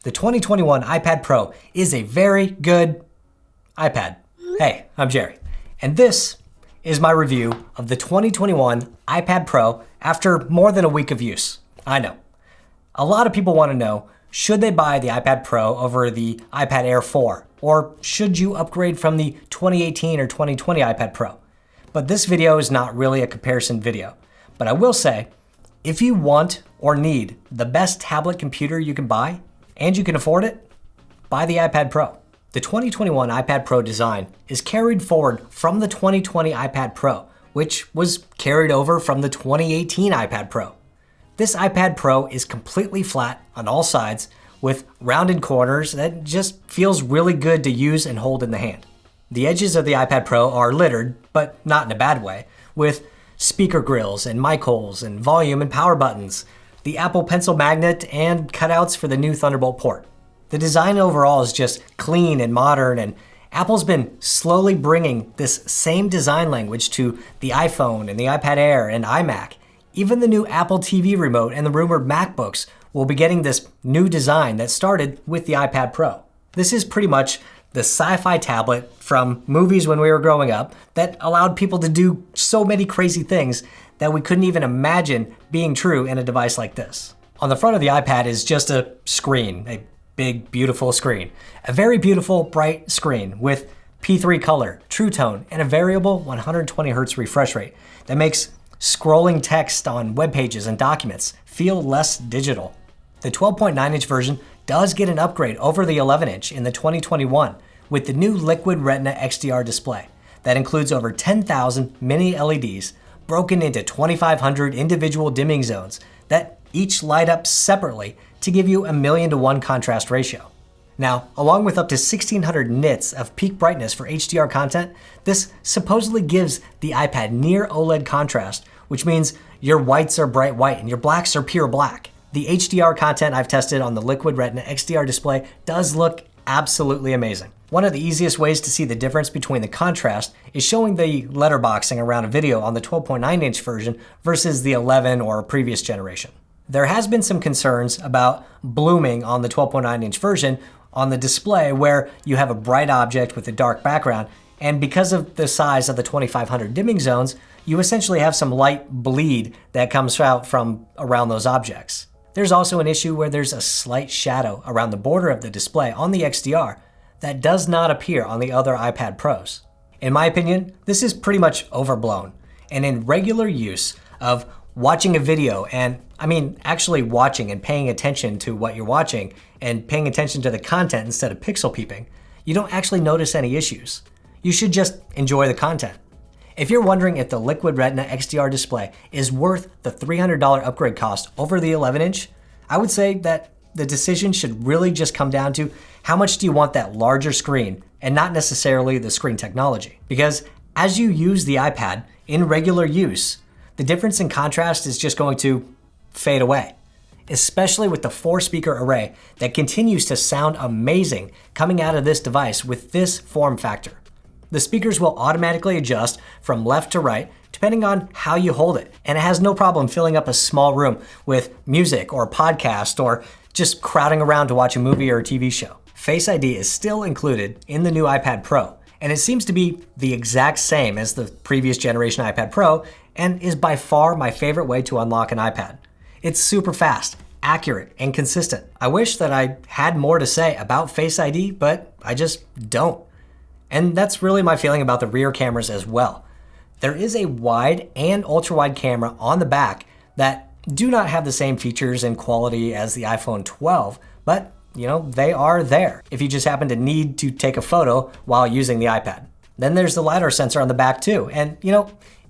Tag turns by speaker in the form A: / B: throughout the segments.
A: The 2021 iPad Pro is a very good iPad. Hey, I'm Jerry, and this is my review of the 2021 iPad Pro after more than a week of use. I know. A lot of people want to know, should they buy the iPad Pro over the iPad Air 4? Or should you upgrade from the 2018 or 2020 iPad Pro? But this video is not really a comparison video. But I will say, if you want or need the best tablet computer you can buy, and you can afford it, buy the iPad Pro. The 2021 iPad Pro design is carried forward from the 2020 iPad Pro, which was carried over from the 2018 iPad Pro. This iPad Pro is completely flat on all sides with rounded corners that just feels really good to use and hold in the hand. The edges of the iPad Pro are littered, but not in a bad way, with speaker grills and mic holes and volume and power buttons, the Apple Pencil magnet, and cutouts for the new Thunderbolt port. The design overall is just clean and modern, and Apple's been slowly bringing this same design language to the iPhone and the iPad Air and iMac. Even the new Apple TV remote and the rumored MacBooks will be getting this new design that started with the iPad Pro. This is pretty much the sci-fi tablet from movies when we were growing up that allowed people to do so many crazy things that we couldn't even imagine being true in a device like this. On the front of the iPad is just a screen, a big, beautiful screen. A very beautiful, bright screen with P3 color, True Tone, and a variable 120 Hz refresh rate that makes scrolling text on web pages and documents feel less digital. The 12.9-inch version does get an upgrade over the 11-inch in the 2021 with the new Liquid Retina XDR display that includes over 10,000 mini LEDs broken into 2,500 individual dimming zones that each light up separately to give you a 1,000,000:1 contrast ratio. Now, along with up to 1,600 nits of peak brightness for HDR content, this supposedly gives the iPad near OLED contrast, which means your whites are bright white and your blacks are pure black. The HDR content I've tested on the Liquid Retina XDR display does look absolutely amazing. One of the easiest ways to see the difference between the contrast is showing the letterboxing around a video on the 12.9-inch version versus the 11 or previous generation. There has been some concerns about blooming on the 12.9-inch version on the display where you have a bright object with a dark background, and because of the size of the 2,500 dimming zones, you essentially have some light bleed that comes out from around those objects. There's also an issue where there's a slight shadow around the border of the display on the XDR that does not appear on the other iPad Pros. In my opinion, this is pretty much overblown, and in regular use of watching a video, and I mean actually watching and paying attention to what you're watching and paying attention to the content instead of pixel peeping, you don't actually notice any issues. You should just enjoy the content. If you're wondering if the Liquid Retina XDR display is worth the $300 upgrade cost over the 11-inch, I would say that the decision should really just come down to how much do you want that larger screen and not necessarily the screen technology. Because as you use the iPad in regular use, the difference in contrast is just going to fade away, especially with the 4-speaker array that continues to sound amazing coming out of this device with this form factor. The speakers will automatically adjust from left to right depending on how you hold it, and it has no problem filling up a small room with music or podcast or just crowding around to watch a movie or a TV show. Face ID is still included in the new iPad Pro, and it seems to be the exact same as the previous generation iPad Pro and is by far my favorite way to unlock an iPad. It's super fast, accurate, and consistent. I wish that I had more to say about Face ID, but I just don't. And that's really my feeling about the rear cameras as well. There is a wide and ultra-wide camera on the back that do not have the same features and quality as the iPhone 12, but they are there if you just happen to need to take a photo while using the iPad. Then there's the LiDAR sensor on the back too. And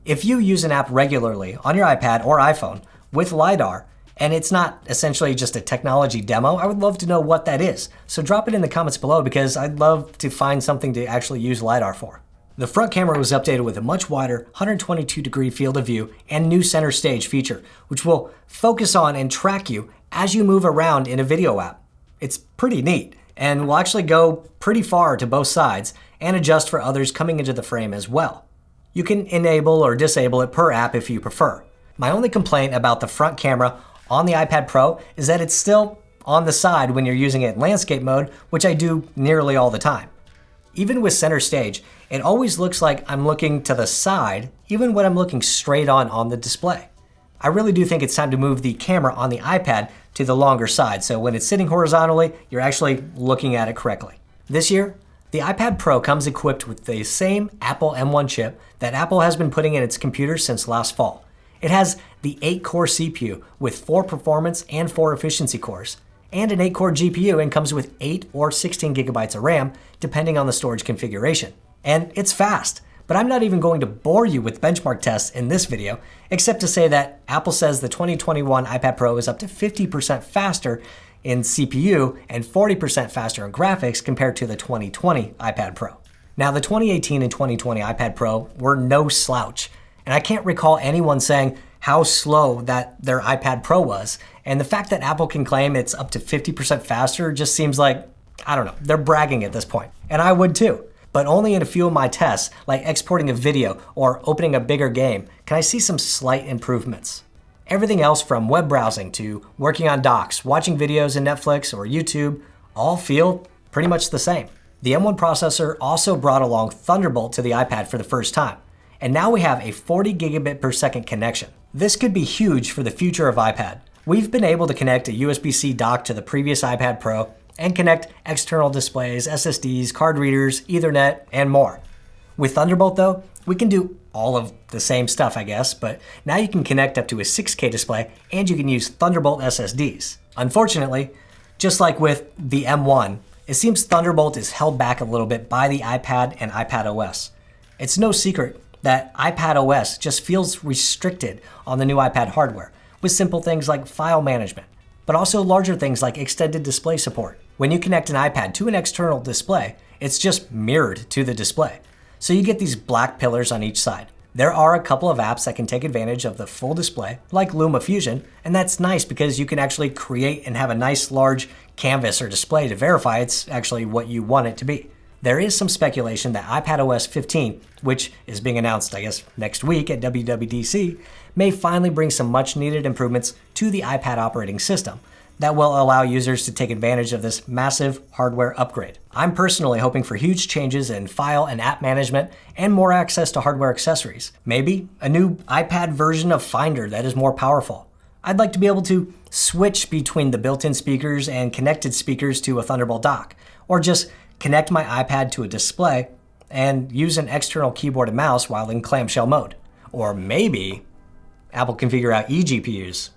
A: if you use an app regularly on your iPad or iPhone with LiDAR, and it's not essentially just a technology demo, I would love to know what that is. So drop it in the comments below because I'd love to find something to actually use LiDAR for. The front camera was updated with a much wider 122-degree field of view and new center stage feature, which will focus on and track you as you move around in a video app. It's pretty neat and will actually go pretty far to both sides and adjust for others coming into the frame as well. You can enable or disable it per app if you prefer. My only complaint about the front camera on the iPad Pro is that it's still on the side when you're using it in landscape mode, which I do nearly all the time. Even with center stage, it always looks like I'm looking to the side, even when I'm looking straight on the display. I really do think it's time to move the camera on the iPad to the longer side, so when it's sitting horizontally, you're actually looking at it correctly. This year, the iPad Pro comes equipped with the same Apple M1 chip that Apple has been putting in its computers since last fall. It has the 8-core CPU with 4 performance and 4 efficiency cores, and an 8-core GPU, and comes with 8 or 16 gigabytes of RAM, depending on the storage configuration. And it's fast, but I'm not even going to bore you with benchmark tests in this video, except to say that Apple says the 2021 iPad Pro is up to 50% faster in CPU and 40% faster in graphics compared to the 2020 iPad Pro. Now, the 2018 and 2020 iPad Pro were no slouch, and I can't recall anyone saying how slow that their iPad Pro was, and the fact that Apple can claim it's up to 50% faster just seems like, I don't know, they're bragging at this point. And I would too, but only in a few of my tests, like exporting a video or opening a bigger game, can I see some slight improvements. Everything else from web browsing to working on docs, watching videos in Netflix or YouTube, all feel pretty much the same. The M1 processor also brought along Thunderbolt to the iPad for the first time, and now we have a 40 gigabit per second connection. This could be huge for the future of iPad. We've been able to connect a USB-C dock to the previous iPad Pro and connect external displays, SSDs, card readers, Ethernet, and more. With Thunderbolt though, we can do all of the same stuff, I guess, but now you can connect up to a 6K display and you can use Thunderbolt SSDs. Unfortunately, just like with the M1, it seems Thunderbolt is held back a little bit by the iPad and iPadOS. It's no secret that iPadOS just feels restricted on the new iPad hardware, with simple things like file management, but also larger things like extended display support. When you connect an iPad to an external display, it's just mirrored to the display. So you get these black pillars on each side. There are a couple of apps that can take advantage of the full display, like LumaFusion, and that's nice because you can actually create and have a nice large canvas or display to verify it's actually what you want it to be. There is some speculation that iPadOS 15, which is being announced, I guess, next week at WWDC, may finally bring some much needed improvements to the iPad operating system that will allow users to take advantage of this massive hardware upgrade. I'm personally hoping for huge changes in file and app management and more access to hardware accessories. Maybe a new iPad version of Finder that is more powerful. I'd like to be able to switch between the built-in speakers and connected speakers to a Thunderbolt dock, or just connect my iPad to a display and use an external keyboard and mouse while in clamshell mode. Or maybe Apple can figure out eGPUs.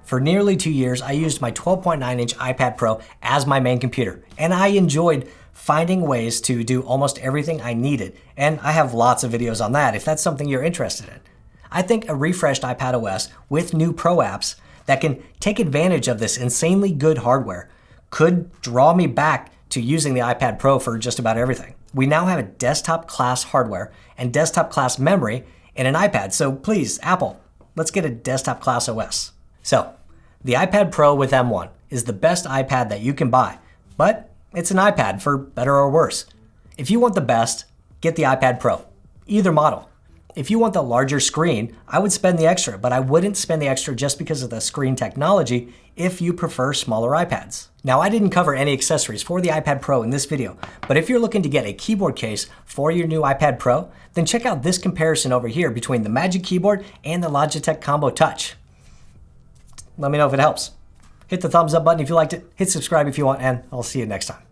A: For nearly 2 years, I used my 12.9-inch iPad Pro as my main computer, and I enjoyed finding ways to do almost everything I needed, and I have lots of videos on that if that's something you're interested in. I think a refreshed iPadOS with new Pro apps that can take advantage of this insanely good hardware could draw me back to using the iPad Pro for just about everything. We now have a desktop class hardware and desktop class memory in an iPad, so please, Apple, let's get a desktop class OS. So, the iPad Pro with M1 is the best iPad that you can buy, but it's an iPad for better or worse. If you want the best, get the iPad Pro, either model. If you want the larger screen, I would spend the extra, but I wouldn't spend the extra just because of the screen technology if you prefer smaller iPads. Now, I didn't cover any accessories for the iPad Pro in this video, but if you're looking to get a keyboard case for your new iPad Pro, then check out this comparison over here between the Magic Keyboard and the Logitech Combo Touch. Let me know if it helps. Hit the thumbs up button if you liked it, hit subscribe if you want, and I'll see you next time.